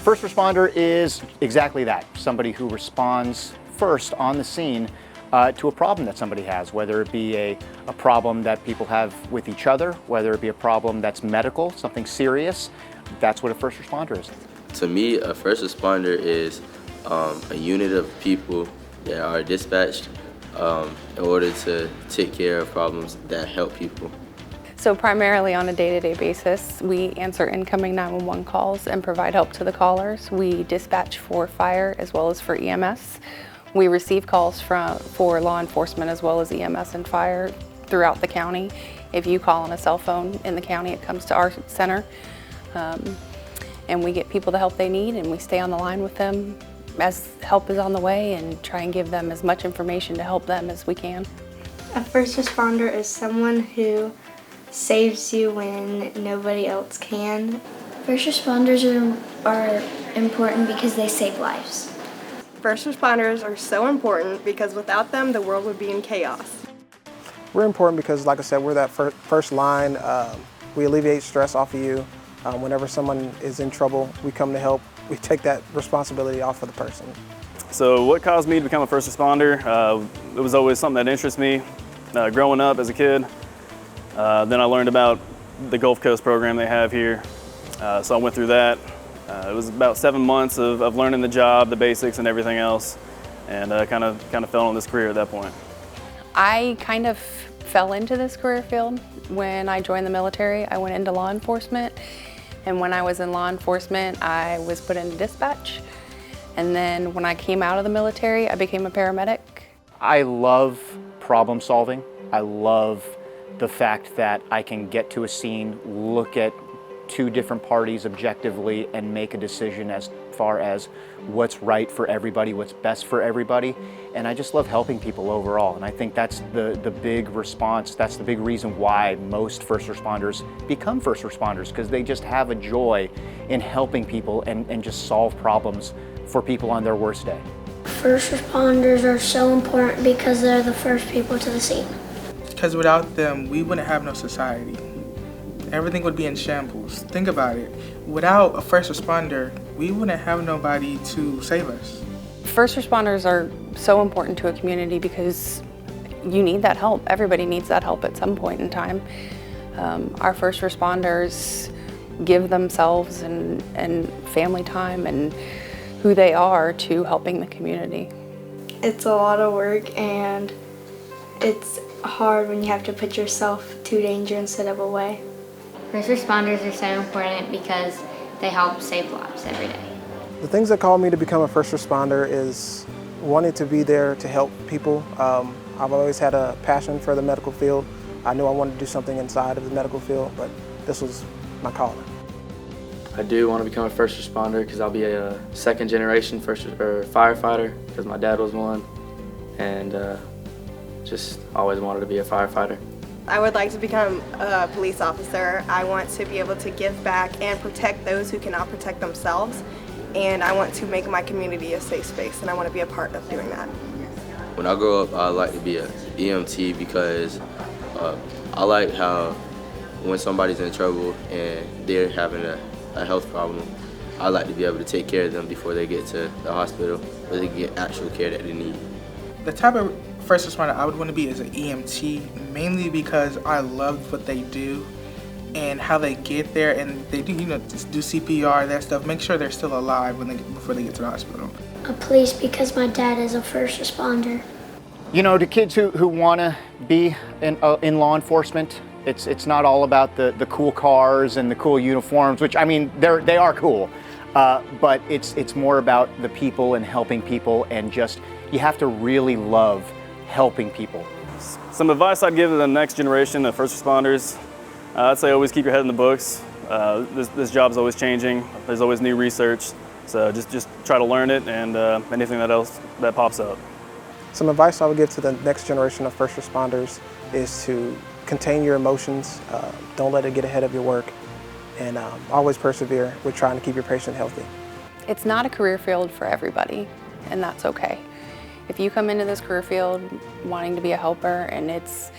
First responder is exactly that, somebody who responds first on the scene to a problem that somebody has, whether it be a problem that people have with each other, whether it be a problem that's medical, something serious. That's what a first responder is. To me, a first responder is a unit of people that are dispatched in order to take care of problems that help people. So primarily on a day-to-day basis, we answer incoming 911 calls and provide help to the callers. We dispatch for fire as well as for EMS. We receive calls for law enforcement as well as EMS and fire throughout the county. If you call on a cell phone in the county, it comes to our center. And we get people the help they need, and we stay on the line with them as help is on the way and try and give them as much information to help them as we can. A first responder is someone who saves you when nobody else can. First responders are important because they save lives. First responders are so important because without them, the world would be in chaos. We're important because, like I said, we're that first line. We alleviate stress off of you. Whenever someone is in trouble, we come to help. We take that responsibility off of the person. So what caused me to become a first responder? It was always something that interested me. Growing up as a kid, then I learned about the Gulf Coast program they have here. So I went through that. It was about 7 months of learning the job, the basics and everything else, and kind of fell on this career at that point. I kind of fell into this career field when I joined the military. I went into law enforcement, and when I was in law enforcement, I was put into dispatch. And then when I came out of the military, I became a paramedic. I love problem solving. I love the fact that I can get to a scene, look at two different parties objectively, and make a decision as far as what's right for everybody, what's best for everybody. And I just love helping people overall. And I think that's the big response, that's the big reason why most first responders become first responders, because they just have a joy in helping people and just solve problems for people on their worst day. First responders are so important because they're the first people to the scene. Because without them, we wouldn't have no society. Everything would be in shambles. Think about it. Without a first responder, we wouldn't have nobody to save us. First responders are so important to a community because you need that help. Everybody needs that help at some point in time. Our first responders give themselves and family time and who they are to helping the community. It's a lot of work, and it's hard when you have to put yourself to danger instead of away. First responders are so important because they help save lives every day. The things that called me to become a first responder is wanting to be there to help people. I've always had a passion for the medical field. I knew I wanted to do something inside of the medical field, but this was my calling. I do want to become a first responder because I'll be a second generation firefighter because my dad was one, and just always wanted to be a firefighter. I would like to become a police officer. I want to be able to give back and protect those who cannot protect themselves. And I want to make my community a safe space, and I want to be a part of doing that. When I grow up, I'd like to be an EMT because I like how when somebody's in trouble and they're having a health problem, I like to be able to take care of them before they get to the hospital, where they get actual care that they need. The type of first responder I would want to be is an EMT, mainly because I love what they do and how they get there, and they do, just do CPR, that stuff, make sure they're still alive before they get to the hospital. A police because my dad is a first responder. You know, to kids who want to be in law enforcement, it's not all about the cool cars and the cool uniforms, which, I mean, they are cool, but it's more about the people and helping people, and just, you have to really love helping people. Some advice I'd give to the next generation of first responders, I'd say always keep your head in the books. This job's always changing. There's always new research, so just try to learn it and anything else that pops up. Some advice I would give to the next generation of first responders is to contain your emotions, don't let it get ahead of your work, and always persevere with trying to keep your patient healthy. It's not a career field for everybody, and that's okay. If you come into this career field wanting to be a helper and it's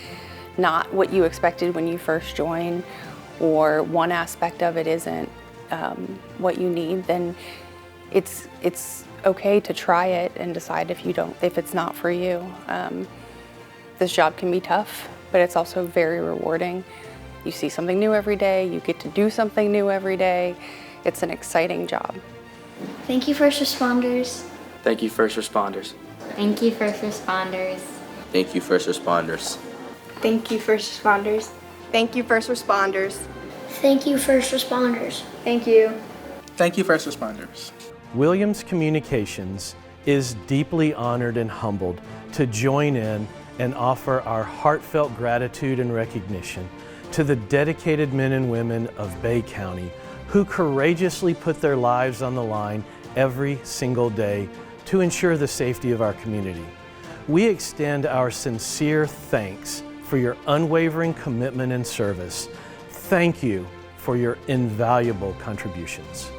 not what you expected when you first joined, or one aspect of it isn't what you need, then it's okay to try it and decide if it's not for you. This job can be tough, but it's also very rewarding. You see something new every day, you get to do something new every day. It's an exciting job. Thank you, first responders. Thank you, first responders. Thank you, first responders. Thank you, first responders. Thank you, first responders. Thank you, first responders. Thank you, first responders. Thank you. Thank you, first responders. Williams Communications is deeply honored and humbled to join in and offer our heartfelt gratitude and recognition to the dedicated men and women of Bay County who courageously put their lives on the line every single day to ensure the safety of our community. We extend our sincere thanks for your unwavering commitment and service. Thank you for your invaluable contributions.